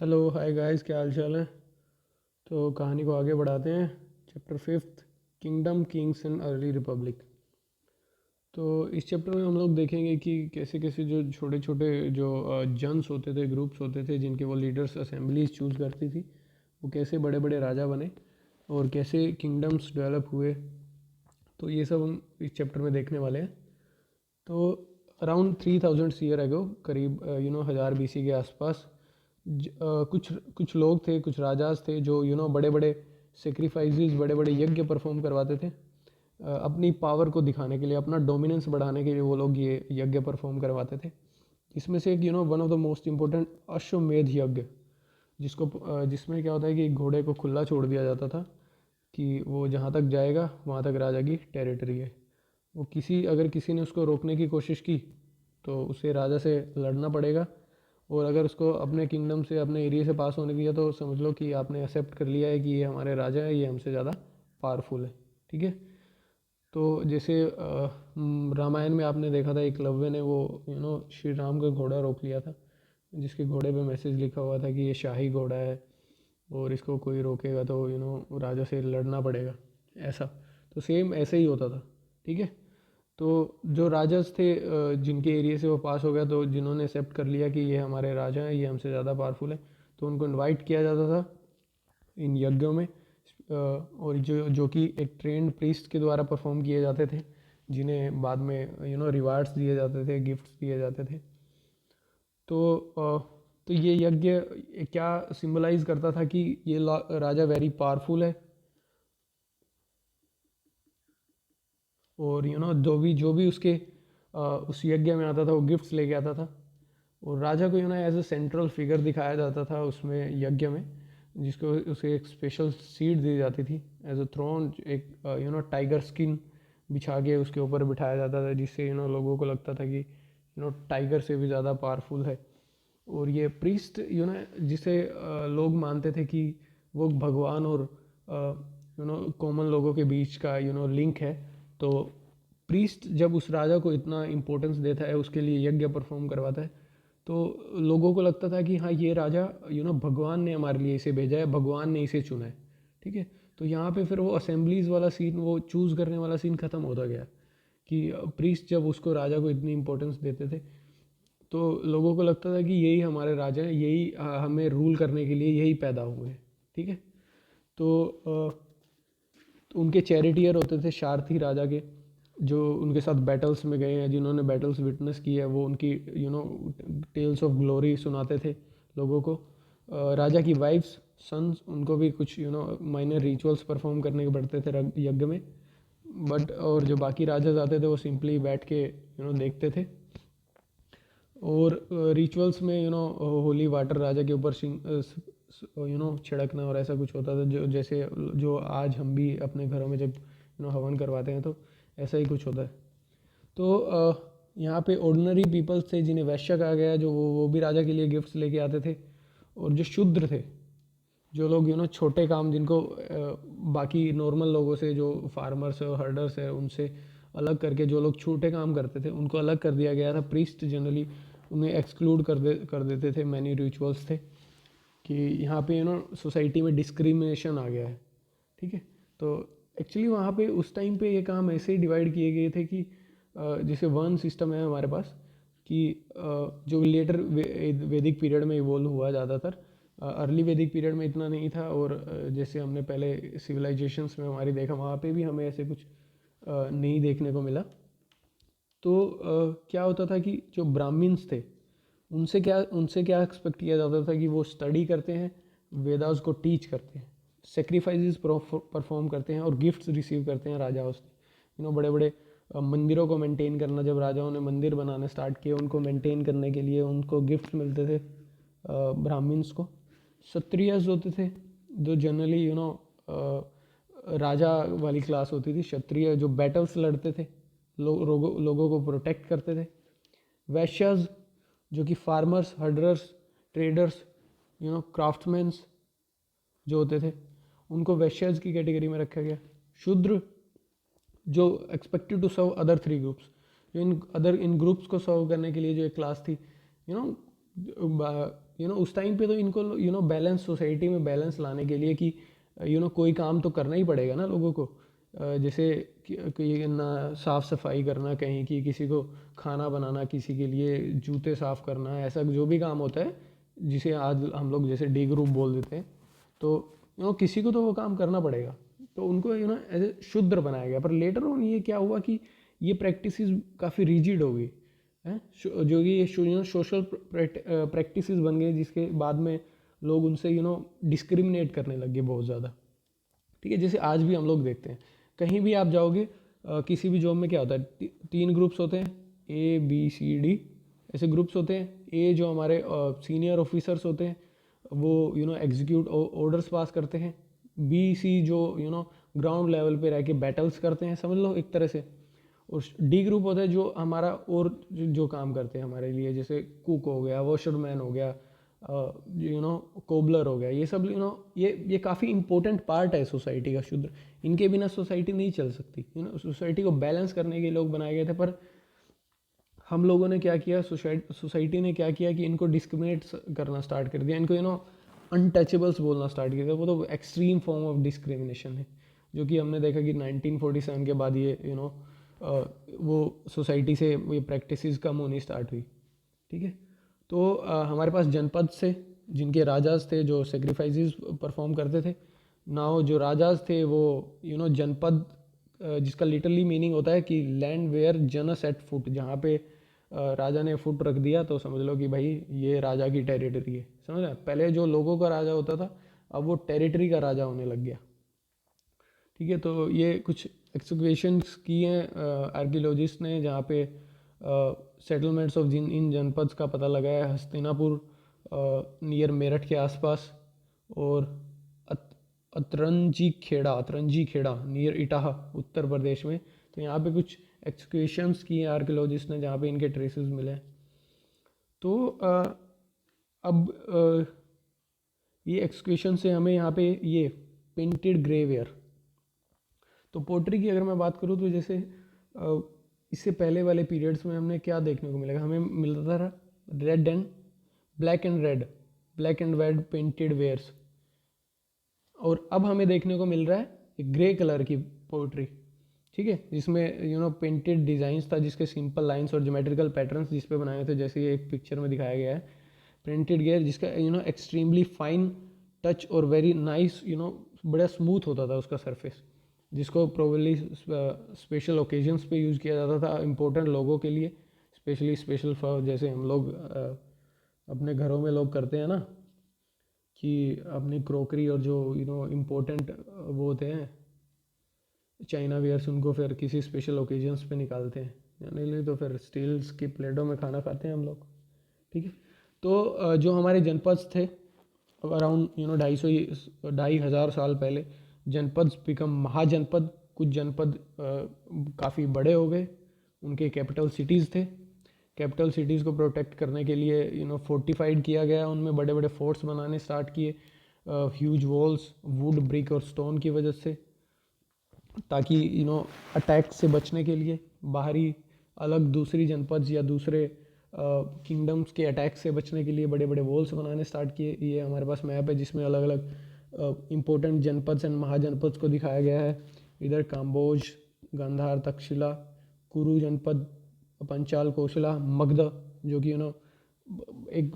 Hello hi guys, क्या हाल चाल है। तो कहानी को आगे बढ़ाते हैं। Chapter fifth, kingdom Kings and early Republic. तो इस चैप्टर में हम लोग देखेंगे कि कैसे कैसे जो छोटे छोटे जो जन्स होते थे, ग्रुप्स होते थे जिनके वो लीडर्स असेंबलीज चूज़ करती थी, वो कैसे बड़े बड़े राजा बने और कैसे किंगडम्स डेवलप हुए। तो ये सब हम इस चैप्टर में देखने वाले हैं। तो अराउंड 3000 ईयर एगो, करीब 1000 BC के आसपास कुछ कुछ लोग थे, कुछ राजाज थे जो बड़े बड़े सेक्रीफाइसेस, बड़े बड़े यज्ञ परफॉर्म करवाते थे। अपनी पावर को दिखाने के लिए, अपना डोमिनेंस बढ़ाने के लिए वो लोग ये यज्ञ परफॉर्म करवाते थे। इसमें से एक one of the most important अश्वमेध यज्ञ, जिसमें क्या होता है कि घोड़े को खुला छोड़ दिया जाता था कि वो जहाँ तक जाएगा वहाँ तक राजा की टेरिटरी है। वो अगर किसी ने उसको रोकने की कोशिश की तो उसे राजा से लड़ना पड़ेगा, और अगर उसको अपने किंगडम से, अपने एरिया से पास होने दिया तो समझ लो कि आपने एक्सेप्ट कर लिया है कि ये हमारे राजा है, ये हमसे ज़्यादा पावरफुल है। ठीक है। तो जैसे रामायण में आपने देखा था, एकलव्य ने वो श्री राम का घोड़ा रोक लिया था, जिसके घोड़े पे मैसेज लिखा हुआ था कि ये शाही घोड़ा है और इसको कोई रोकेगा तो राजा से लड़ना पड़ेगा, ऐसा। तो सेम ऐसे ही होता था। ठीक है। तो जो राजास थे, जिनके एरिया से वो पास हो गया, तो जिन्होंने एक्सेप्ट कर लिया कि ये हमारे राजा हैं, ये हमसे ज़्यादा पावरफुल है, तो उनको इनवाइट किया जाता था इन यज्ञों में। और जो कि एक ट्रेंड प्रीस्ट के द्वारा परफॉर्म किए जाते थे, जिन्हें बाद में रिवार्ड्स दिए जाते थे, गिफ्ट्स दिए जाते थे। तो तो ये यज्ञ क्या सिंबलाइज करता था कि ये राजा वेरी पावरफुल है, और जो भी उसके उस यज्ञ में आता था वो गिफ्ट्स लेके आता था। और राजा को एज अ सेंट्रल फिगर दिखाया जाता था उसमें, यज्ञ में, जिसको उसे एक स्पेशल सीट दी जाती थी एज अ थ्रोन। एक टाइगर स्किन बिछा के उसके ऊपर बिठाया जाता था, जिससे लोगों को लगता था कि टाइगर से भी ज़्यादा पावरफुल है। और ये प्रीस्ट जिसे लोग मानते थे कि वो भगवान और कॉमन लोगों के बीच का लिंक है। तो प्रीस्ट जब उस राजा को इतना इम्पोर्टेंस देता है, उसके लिए यज्ञ परफॉर्म करवाता है, तो लोगों को लगता था कि हाँ, ये राजा भगवान ने हमारे लिए इसे भेजा है, भगवान ने इसे चुना है। ठीक है। तो यहाँ पे फिर वो असेंबलीज वाला सीन, वो चूज़ करने वाला सीन ख़त्म होता गया कि प्रीस्ट जब उसको राजा को इतनी इम्पोर्टेंस देते थे, तो लोगों को लगता था कि यही हमारे राजा हैं, यही हमें रूल करने के लिए यही पैदा हुए हैं। ठीक है। तो उनके चैरिटियर होते थे सारथी राजा के, जो उनके साथ बैटल्स में गए हैं, जिन्होंने बैटल्स विटनेस की है, वो उनकी टेल्स ऑफ ग्लोरी सुनाते थे लोगों को। राजा की वाइफ्स, सन्स, उनको भी कुछ माइनर रिचुअल्स परफॉर्म करने के पड़ते थे यज्ञ में। बट और जो बाकी राजा आते थे वो सिंपली बैठ के देखते थे। और रिचुअल्स में होली वाटर राजा के ऊपर छिड़कना और ऐसा कुछ होता था, जो जैसे जो आज हम भी अपने घरों में जब हवन करवाते हैं, तो ऐसा ही कुछ होता है। तो यहाँ पे ऑर्डिनरी पीपल्स थे, जिन्हें वैश्य कहा गया, जो वो भी राजा के लिए गिफ्ट्स लेके आते थे। और जो शूद्र थे, जो लोग छोटे काम, जिनको बाकी नॉर्मल लोगों से, जो फार्मर्स है, हर्डर्स है, उनसे अलग करके जो लोग छोटे काम करते थे, उनको अलग कर दिया गया था। प्रीस्ट जनरली उन्हें एक्सक्लूड कर देते थे। मैनी रिचुअल्स थे कि यहाँ पे सोसाइटी में डिस्क्रिमिनेशन आ गया है। ठीक है। तो एक्चुअली वहाँ पे उस टाइम पे ये काम ऐसे ही डिवाइड किए गए थे कि जैसे वन सिस्टम है हमारे पास, कि जो लेटर वैदिक पीरियड में इवोल्व हुआ ज़्यादातर, अर्ली वैदिक पीरियड में इतना नहीं था। और जैसे हमने पहले सिविलाइजेशंस में हमारी देखा, वहाँ पे भी हमें ऐसे कुछ नहीं देखने को मिला। तो क्या होता था कि जो ब्राह्मण्स थे, उनसे क्या एक्सपेक्ट किया जाता था कि वो स्टडी करते हैं, वेदास को टीच करते हैं, सेक्रीफाइसेस परफॉर्म करते हैं और गिफ्ट्स रिसीव करते हैं राजाओं से। बड़े बड़े मंदिरों को मेंटेन करना, जब राजाओं ने मंदिर बनाने स्टार्ट किए, उनको मेंटेन करने के लिए उनको गिफ्ट्स मिलते थे ब्राह्मण्स को। क्षत्रियस होते थे, जो जनरली राजा वाली क्लास होती थी। क्षत्रिय जो बैटल्स लड़ते थे, लोगों को प्रोटेक्ट करते थे। वैश्यज, जो कि फार्मर्स, हर्डर्स, ट्रेडर्स, क्राफ्ट्समैन्स जो होते थे, उनको वैश्यज की कैटेगरी में रखा गया। शूद्र, जो expected to serve other three groups, जो इन ग्रुप्स को सर्व करने के लिए जो एक क्लास थी, उस टाइम पे तो इनको बैलेंस, सोसाइटी में बैलेंस लाने के लिए कि कोई काम तो करना ही पड़ेगा ना लोगों को। जैसे कि ना साफ़ सफाई करना कहीं की, किसी को खाना बनाना, किसी के लिए जूते साफ़ करना, ऐसा जो भी काम होता है जिसे आज हम लोग जैसे डी ग्रुप बोल देते हैं, तो किसी को तो वो काम करना पड़ेगा। तो उनको एज ए शूद्र बनाया गया। पर लेटर ऑन ये क्या हुआ कि ये प्रैक्टिसेस काफ़ी रिजिड हो गई हैं, जो कि ये सोशल प्रैक्टिसेस बन गए, जिसके बाद में लोग उनसे डिस्क्रिमिनेट करने लग गए बहुत ज़्यादा। ठीक है, जैसे आज भी हम लोग देखते हैं, कहीं भी आप जाओगे किसी भी जॉब में क्या होता है, 3 ग्रुप्स होते हैं, ए बी सी डी ऐसे ग्रुप्स होते हैं। ए जो हमारे सीनियर ऑफिसर्स होते हैं, वो एग्जीक्यूट ऑर्डर्स पास करते हैं। बी सी जो ग्राउंड लेवल पे रह के बैटल्स करते हैं, समझ लो एक तरह से। और डी ग्रुप होता है जो हमारा और जो काम करते हैं हमारे लिए, जैसे कुक हो गया, वॉशरमैन हो गया, कोबलर हो गया, ये सब ये काफ़ी इंपॉर्टेंट पार्ट है सोसाइटी का, शूद्र। इनके बिना सोसाइटी नहीं चल सकती। सोसाइटी को बैलेंस करने के लोग बनाए गए थे, पर हम लोगों ने क्या किया, सोसाइटी ने क्या किया कि इनको डिस्क्रिमिनेट करना स्टार्ट कर दिया, इनको अनटचेबल्स बोलना स्टार्ट किया। वो तो एक्सट्रीम फॉर्म ऑफ डिस्क्रिमिनेशन है, जो कि हमने देखा कि 1947 के बाद ये वो सोसाइटी से ये प्रैक्टिसेस कम होनी स्टार्ट हुई। ठीक है, तो हमारे पास जनपद से, जिनके राजाज थे जो सेक्रीफाइसेस परफॉर्म करते थे। नाउ जो राजाज थे वो जनपद, जिसका लिटरली मीनिंग होता है कि लैंड वेयर जन सेट फुट, जहाँ पे राजा ने फुट रख दिया तो समझ लो कि भाई ये राजा की टेरिटरी है। समझ रहे? पहले जो लोगों का राजा होता था, अब वो टेरिटरी का राजा होने लग गया। ठीक है, तो ये कुछ एक्सकवेशंस किए हैं आर्कियोलॉजिस्ट ने, जहाँ पे सेटलमेंट्स ऑफ इन जनपद्स का पता लगाया है। हस्तिनापुर नियर मेरठ के आसपास, और अतरंजी खेड़ा नियर इटाहा उत्तर प्रदेश में। तो यहाँ पे कुछ एक्सकवेशंस किए आर्कियोलॉजिस्ट ने, जहाँ पे इनके ट्रेसेस मिले। तो अब ये एक्सकवेशन से हमें यहाँ पे ये पेंटेड ग्रेवेयर, तो पोट्री की अगर मैं बात करूँ तो जैसे इससे पहले वाले पीरियड्स में हमने क्या देखने को मिलेगा, हमें मिलता था red and black and red painted wares, और अब हमें देखने को मिल रहा है ग्रे कलर की पोट्री। ठीक है, जिसमें पेंटेड डिज़ाइंस था, जिसके सिंपल लाइंस और ज्योमेट्रिकल पैटर्न्स जिस पे बनाए थे, जैसे ये एक पिक्चर में दिखाया गया है। प्रिंटेड गेयर जिसका एक्सट्रीमली फाइन टच और वेरी नाइस, बड़ा स्मूथ होता था उसका सरफेस, जिसको प्रोबेबली स्पेशल ओकेजन्स पे यूज़ किया जाता था, इम्पोर्टेंट लोगों के लिए, स्पेशली स्पेशल फॉर, जैसे हम लोग अपने घरों में लोग करते हैं ना, कि अपनी क्रॉकरी और जो इम्पोर्टेंट वो होते हैं चाइना वियर्स, उनको फिर किसी स्पेशल ओकेजन्स पे निकालते हैं, यानी लिए तो फिर स्टील्स की प्लेटों में खाना खाते हैं हम लोग। ठीक है, तो जो हमारे जनपद थे अराउंड 2,500 साल पहले, जनपद बिकम महाजनपद। कुछ जनपद काफ़ी बड़े हो गए, उनके कैपिटल सिटीज़ थे। कैपिटल सिटीज़ को प्रोटेक्ट करने के लिए फोर्टिफाइड किया गया, उनमें बड़े बड़े फोर्ट्स बनाने स्टार्ट किए, ह्यूज वॉल्स वुड, ब्रिक और स्टोन की वजह से, ताकि अटैक से बचने के लिए, बाहरी अलग दूसरी जनपद या दूसरे किंगडम्स के अटैक से बचने के लिए बड़े बड़े वॉल्स बनाने स्टार्ट किए। ये हमारे पास मैप है जिसमें अलग अलग इम्पोर्टेंट जनपद एंड महाजनपद को दिखाया गया है। इधर काम्बोज, गांधार, तक्षशिला, कुरु जनपद, पंचाल, कोशला, मगध, जो कि एक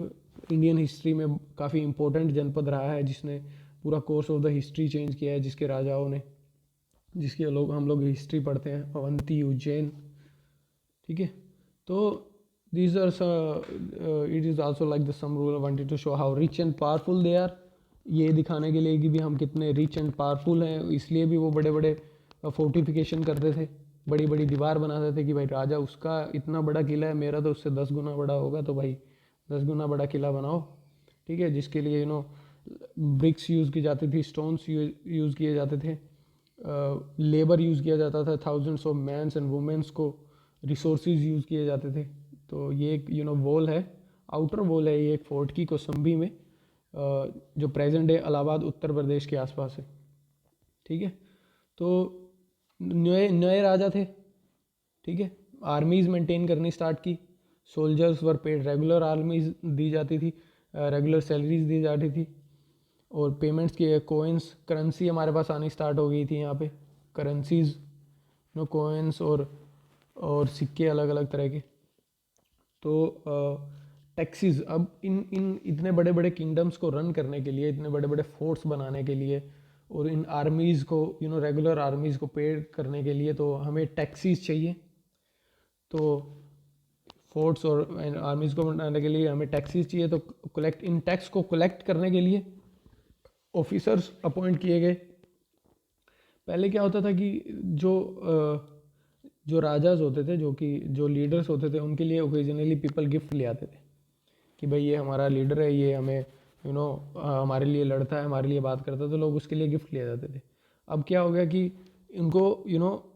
इंडियन हिस्ट्री में काफ़ी इम्पोर्टेंट जनपद रहा है, जिसने पूरा course of the history change किया है, जिसके राजाओं ने, जिसके हम लोग हिस्ट्री पढ़ते हैं, अवंती, उज्जैन। ठीक है, तो these are it is also like the some rule I wanted to show how rich and powerful they are, ये दिखाने के लिए कि भी हम कितने रिच एंड पावरफुल हैं। इसलिए भी वो बड़े बड़े फोर्टिफिकेशन करते थे, बड़ी बड़ी दीवार बनाते थे कि भाई राजा उसका इतना बड़ा किला है, मेरा तो उससे 10 गुना बड़ा होगा, तो भाई 10 गुना बड़ा किला बनाओ। ठीक है, जिसके लिए ब्रिक्स यूज़ की जाती थी, स्टोन्स यूज़ किए जाते थे, लेबर यूज़ किया जाता था, thousands of mans and womens को रिसोर्सेज यूज़ किए जाते थे। तो ये एक वॉल है, आउटर वॉल है ये एक फोर्ट की, कौसम्बी में, जो प्रेजेंट डे इलाहाबाद उत्तर प्रदेश के आसपास है। ठीक है, तो नए राजा थे। ठीक है, आर्मीज़ मेंटेन करनी स्टार्ट की, soldiers were paid, regular armies दी जाती थी, रेगुलर सैलरीज दी जाती थी, और पेमेंट्स की कोइंस, करेंसी हमारे पास आनी स्टार्ट हो गई थी यहाँ पे, करेंसीज, नो कोइंस और सिक्के अलग अलग तरह के। तो टैक्सीज, अब इन इन इतने बड़े बड़े किंगडम्स को रन करने के लिए, इतने बड़े बड़े फोर्ट्स बनाने के लिए, और इन आर्मीज़ को रेगुलर आर्मीज़ को पे करने के लिए तो हमें टैक्सीज चाहिए। तो फोर्ट्स और आर्मीज़ को बनाने के लिए हमें टैक्सीज चाहिए, तो इन टैक्स को कलेक्ट करने के लिए ऑफिसर्स अपॉइंट किए गए। पहले क्या होता था कि जो राजाज होते थे, जो लीडर्स होते थे, उनके लिए ओकेजनली पीपल गिफ्ट ले आते थे कि भाई ये हमारा लीडर है, ये हमें हमारे लिए लड़ता है, हमारे लिए बात करता है, तो लोग उसके लिए गिफ्ट ले जाते थे। अब क्या हो गया कि इनको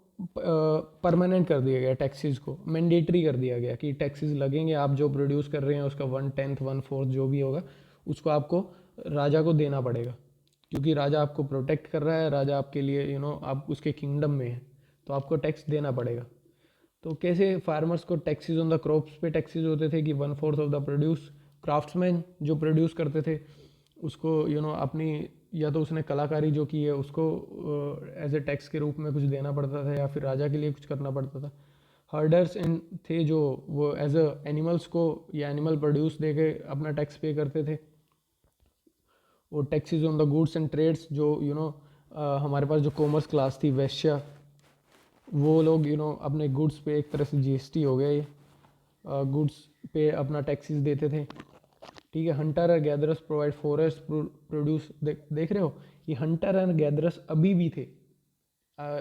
परमानेंट कर दिया गया, टैक्सेस को मैंडेटरी कर दिया गया कि टैक्सेस लगेंगे, आप जो प्रोड्यूस कर रहे हैं उसका 1/10 1/4 जो भी होगा उसको आपको राजा को देना पड़ेगा, क्योंकि राजा आपको प्रोटेक्ट कर रहा है, राजा आपके लिए आप उसके किंगडम में हैं, तो आपको टैक्स देना पड़ेगा। तो कैसे फार्मर्स को टैक्सेस ऑन द क्रॉप्स पे टैक्सेस होते थे कि 1/4 ऑफ द प्रोड्यूस, क्राफ्ट्समैन जो प्रोड्यूस करते थे उसको अपनी, या तो उसने कलाकारी जो की है उसको एज ए टैक्स के रूप में कुछ देना पड़ता था, या फिर राजा के लिए कुछ करना पड़ता था। हर्डर्स इन थे जो वो एज अ एनिमल्स को या एनिमल प्रोड्यूस दे के अपना टैक्स पे करते थे। और taxes on the goods and trades, जो हमारे पास जो कॉमर्स क्लास थी, वैश्य, वो लोग अपने गुड्स पे, एक तरह से जीएसटी हो गया ये, गुड्स पे अपना टैक्सेस देते थे। ठीक है, Hunter and gatherers provide forest produce, देख रहे हो ये हंटर एंड गैदरर्स अभी भी थे।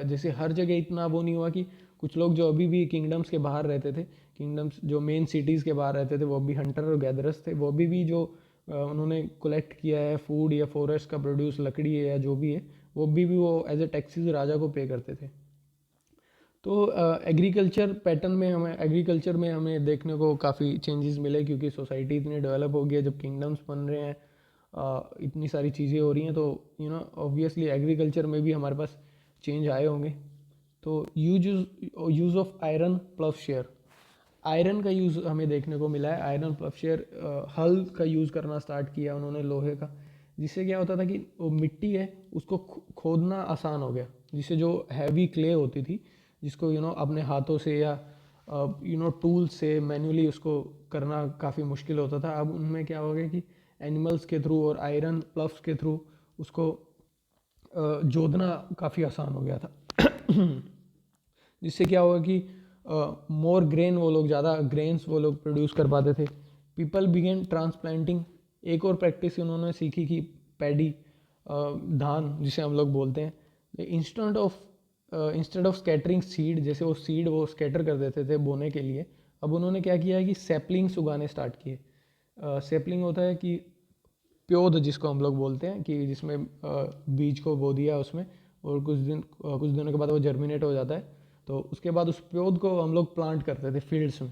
जैसे हर जगह इतना वो नहीं हुआ कि कुछ लोग जो अभी भी किंगडम्स के बाहर रहते थे, किंगडम्स जो मेन सिटीज़ के बाहर रहते थे, वो अभी हंटर और गैदरर्स थे, वो अभी भी जो उन्होंने कलेक्ट किया है फूड या फॉरेस्ट का प्रोड्यूस, लकड़ी है या जो भी है, वो अभी भी वो एज ए टैक्सेस राजा को पे करते थे। तो एग्रीकल्चर में हमें देखने को काफ़ी चेंजेस मिले, क्योंकि सोसाइटी इतनी डेवलप हो गई है, जब किंगडम्स बन रहे हैं, इतनी सारी चीज़ें हो रही हैं, तो ऑब्वियसली एग्रीकल्चर में भी हमारे पास चेंज आए होंगे। तो use of iron plus share, iron का यूज़ हमें देखने को मिला है। आयरन प्लस शेयर, हल का यूज़ करना स्टार्ट किया उन्होंने, लोहे का, जिससे क्या होता था कि वो मिट्टी है उसको खोदना आसान हो गया, जिससे जो हैवी क्ले होती थी, जिसको अपने हाथों से या टूल से मैन्युअली उसको करना काफ़ी मुश्किल होता था, अब उनमें क्या हो गया कि एनिमल्स के थ्रू और आयरन प्लफ्स के थ्रू उसको जोतना काफ़ी आसान हो गया था। जिससे क्या होगा कि मोर ग्रेन, वो लोग ज़्यादा ग्रेन्स वो लोग प्रोड्यूस कर पाते थे। पीपल बिगेन ट्रांसप्लांटिंग, एक और प्रैक्टिस उन्होंने सीखी कि पैडी, धान जिसे हम लोग बोलते हैं, इंस्टेड ऑफ स्कैटरिंग सीड, जैसे वो सीड वो स्कैटर कर देते थे बोने के लिए, अब उन्होंने क्या किया है कि सैपलिंग्स उगाने स्टार्ट किए। सैपलिंग होता है कि प्योद जिसको हम लोग बोलते हैं, कि जिसमें बीज को बो दिया उसमें, और कुछ दिनों के बाद वो जर्मिनेट हो जाता है, तो उसके बाद उस पौध को हम लोग प्लांट करते थे फील्ड्स में।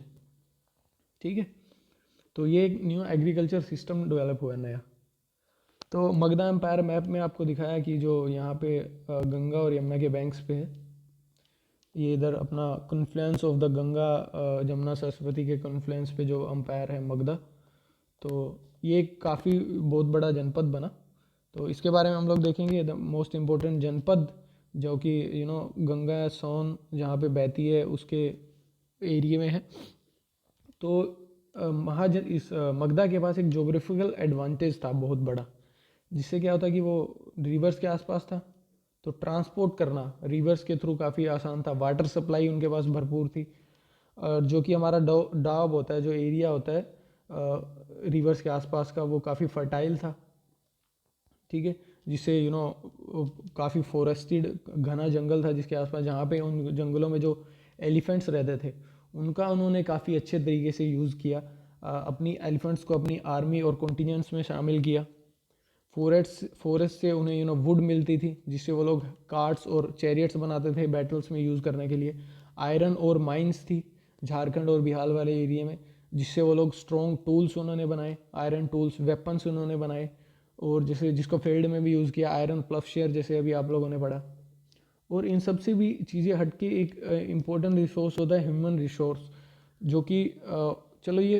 ठीक है, तो ये एक न्यू एग्रीकल्चर सिस्टम डेवलप हुआ है नया। तो मगधा एम्पायर मैप में आपको दिखाया कि जो यहाँ पे गंगा और यमुना के बैंक्स पे है, ये इधर अपना confluence of the Ganga, Jamuna Saraswati के कन्फ्लुएंस पे जो एम्पायर है मगधा, तो ये काफ़ी बहुत बड़ा जनपद बना। तो इसके बारे में हम लोग देखेंगे, द मोस्ट इम्पोर्टेंट जनपद जो कि गंगा सोन जहाँ पे बहती है उसके एरिया में है। तो मगधा के पास एक जोग्राफिकल एडवांटेज था बहुत बड़ा, जिससे क्या होता कि वो रिवर्स के आसपास था, तो ट्रांसपोर्ट करना रिवर्स के थ्रू काफ़ी आसान था। वाटर सप्लाई उनके पास भरपूर थी, और जो कि हमारा डाब होता है, जो एरिया होता है रिवर्स के आसपास का, वो काफ़ी फर्टाइल था। ठीक है, जिससे काफ़ी फॉरेस्टेड घना जंगल था जिसके आसपास, जहाँ पे उन जंगलों में जो एलिफेंट्स रहते थे उनका उन्होंने काफ़ी अच्छे तरीके से यूज़ किया, अपनी एलिफेंट्स को अपनी आर्मी और कॉन्टिनेंट्स में शामिल किया। फॉरेस्ट से उन्हें वुड मिलती थी, जिससे वो लोग कार्ट्स और चैरियट्स बनाते थे बैटल्स में यूज़ करने के लिए। आयरन और माइंस थी झारखंड और बिहार वाले एरिया में, जिससे वो लोग स्ट्रॉन्ग टूल्स उन्होंने बनाए, आयरन टूल्स, वेपन्स उन्होंने बनाए, और जैसे जिसको फील्ड में भी यूज़ किया, आयरन प्लस शेयर, जैसे अभी आप लोगों ने पढ़ा। और इन सब से भी चीज़ें हटके एक इम्पोर्टेंट रिसोर्स होता है ह्यूमन रिसोर्स, जो कि चलो ये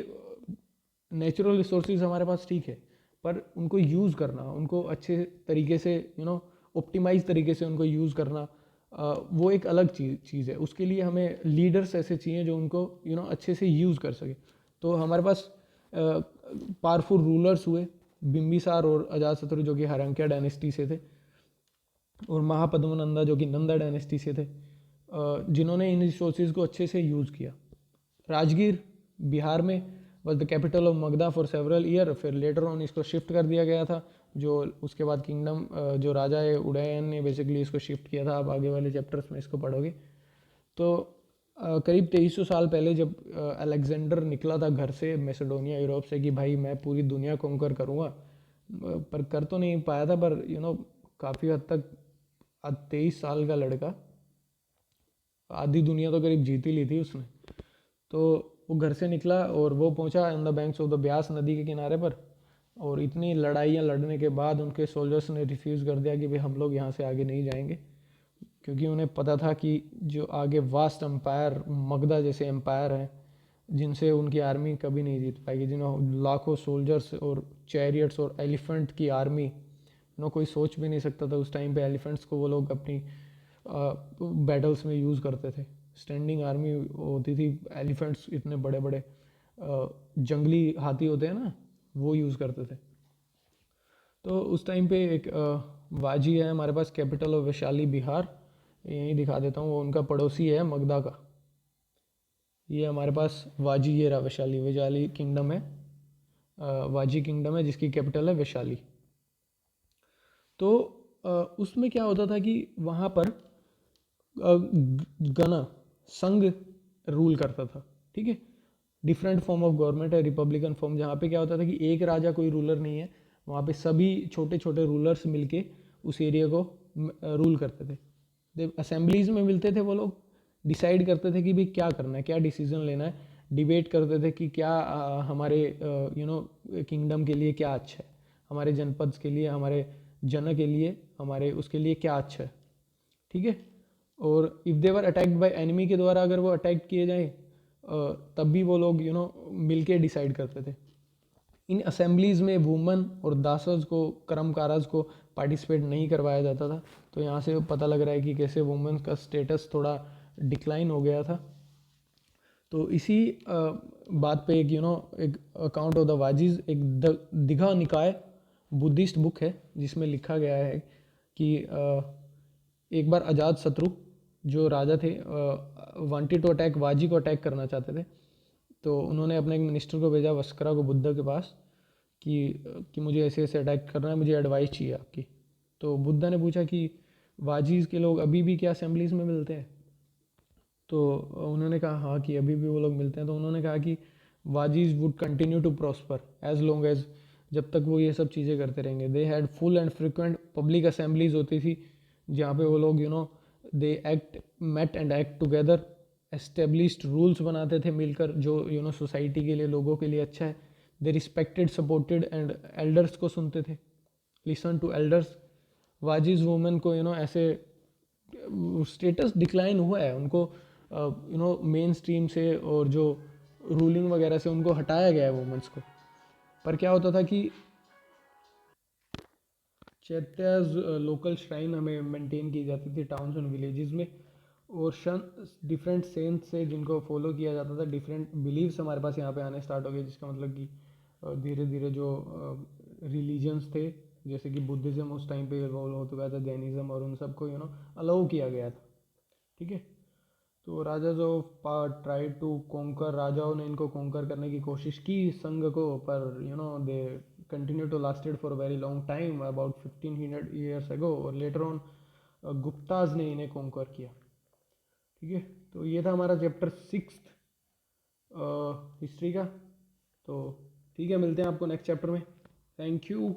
नेचुरल रिसोर्सेज हमारे पास ठीक है, पर उनको यूज़ करना, उनको अच्छे तरीके से ऑप्टिमाइज तरीके से उनको यूज़ करना, वो एक अलग चीज़ है। उसके लिए हमें लीडर्स ऐसे चाहिए जो उनको अच्छे से यूज़ कर सके। तो हमारे पास पावरफुल रूलर्स हुए, बिम्बिसार और अजातशत्रु जो कि हरंक्या डायनेस्टी से थे, और महापद्मनंदा जो कि नंदा डायनेस्टी से थे, जिन्होंने इन रिसोर्सेज को अच्छे से यूज़ किया। राजगीर बिहार में was the capital of Magadha for several year. फिर लेटर ऑन इसको शिफ्ट कर दिया गया था, जो उसके बाद किंगडम जो राजा है उदयन ने बेसिकली इसको शिफ्ट किया था। आप आगे वाले चैप्टर्स में इसको पढ़ोगे। तो करीब 2300 साल पहले जब अलेक्जेंडर निकला था घर से मैसेडोनिया यूरोप से कि भाई मैं पूरी दुनिया कॉन्कर करूँगा, पर कर तो नहीं पाया था, पर काफ़ी हद तक 23 साल का लड़का आधी दुनिया तो करीब जीत ही ली थी उसने। तो वो घर से निकला और वो पहुंचा on the banks of the Beas नदी के किनारे पर, और इतनी लड़ाइयाँ लड़ने के बाद उनके सोल्जर्स ने रिफ्यूज़ कर दिया कि भाई हम लोग यहाँ से आगे नहीं जाएंगे, क्योंकि उन्हें पता था कि जो आगे वास्ट एम्पायर मगधा जैसे एम्पायर हैं जिनसे उनकी आर्मी कभी नहीं जीत पाएगी, जिन्होंने लाखों सोल्जर्स और चैरियट्स और एलिफेंट की आर्मी, कोई सोच भी नहीं सकता था उस टाइम पे एलिफेंट्स को वो लोग अपनी बैटल्स में यूज़ करते थे। स्टैंडिंग आर्मी होती थी, एलिफेंट्स इतने बड़े बड़े जंगली हाथी होते हैं ना, वो यूज़ करते थे। तो उस टाइम पे एक वाजी है हमारे पास, कैपिटल ऑफ वैशाली बिहार, यहीं दिखा देता हूँ, वो उनका पड़ोसी है मगधा का। ये हमारे पास वाजी, ये रहा वैशाली, वैशाली किंगडम है, वाजी किंगडम है जिसकी कैपिटल है वैशाली। तो उसमें क्या होता था कि वहाँ पर गण संघ रूल करता था, ठीक है। डिफरेंट फॉर्म ऑफ गवर्नमेंट है, रिपब्लिकन फॉर्म, जहाँ पे क्या होता था कि एक राजा कोई रूलर नहीं है, वहाँ पे सभी छोटे छोटे रूलर्स मिलके उस एरिया को रूल करते थे। जब असेंबलीज में मिलते थे वो लोग, डिसाइड करते थे कि भाई क्या करना है, क्या डिसीजन लेना है, डिबेट करते थे कि क्या हमारे किंगडम के लिए क्या अच्छा है, हमारे जनपद के लिए, हमारे जन के लिए, हमारे उसके लिए क्या अच्छा है, ठीक है। और if they were attacked by enemy के द्वारा अगर वो अटैक किए जाए, तब भी वो लोग मिल के डिसाइड करते थे। इन असेंबलीज़ में वुमन और दासज को, कर्मकाराज को पार्टिसिपेट नहीं करवाया जाता था। तो यहाँ से पता लग रहा है कि कैसे वुमेन का स्टेटस थोड़ा डिक्लाइन हो गया था। तो इसी बात पे एक एक अकाउंट ऑफ द वाजिज, एक दीघा निकाय बुद्धिस्ट बुक है जिसमें लिखा गया है कि एक बार अजात शत्रु जो राजा थे वांटेड टू अटैक, वाजी को अटैक करना चाहते थे। तो उन्होंने अपने एक मिनिस्टर को भेजा वस्करा को बुद्ध के पास कि मुझे ऐसे ऐसे अटैक करना है, मुझे एडवाइस चाहिए आपकी। तो बुद्ध ने पूछा कि वाजीज के लोग अभी भी क्या असेंबलीज में मिलते हैं? तो उन्होंने कहा हाँ कि अभी भी वो लोग मिलते हैं। तो उन्होंने कहा कि Vajjis would continue to prosper as long as, जब तक वो ये सब चीज़ें करते रहेंगे। They had full and frequent public assemblies होती थी जहाँ पे वो लोग they act met and act together, established rules बनाते थे मिलकर जो सोसाइटी के लिए, लोगों के लिए अच्छा है। दे रिस्पेक्टेड, सपोर्टेड एंड एल्डर्स को सुनते थे, लिसन टू एल्डर्स। वाजिज वुमेन को ऐसे स्टेटस डिक्लाइन हुआ है, उनको मेन स्ट्रीम से और जो रूलिंग वगैरह से उनको हटाया गया है वुमेन्स को। पर क्या होता था कि चैत्याज लोकल श्राइन हमें मेंटेन की जाती थी टाउन्स एंड विलेजेस में, और डिफरेंट सेंट्स से जिनको फॉलो किया जाता था, डिफरेंट बिलीव्स हमारे पास यहाँ पे आने स्टार्ट हो गए, जिसका मतलब कि धीरे धीरे जो रिलीजन्स थे जैसे कि बुद्धिज़्म उस टाइम पे इवॉल्व हो चुका था, जैनिज़्म, और उन सबको अलाउ किया गया था, ठीक है। तो राजा जो ट्राई टू कॉन्कर, राजाओं ने इनको कॉन्कर करने की कोशिश की संघ को, पर they continue to lasted for very long time, about 1500 years ago, और लेटर ऑन गुप्ताज ने इन्हें कॉन्कर किया, ठीक है। तो ये था हमारा चैप्टर 6 हिस्ट्री का। तो ठीक है, मिलते हैं आपको नेक्स्ट चैप्टर में। Thank you.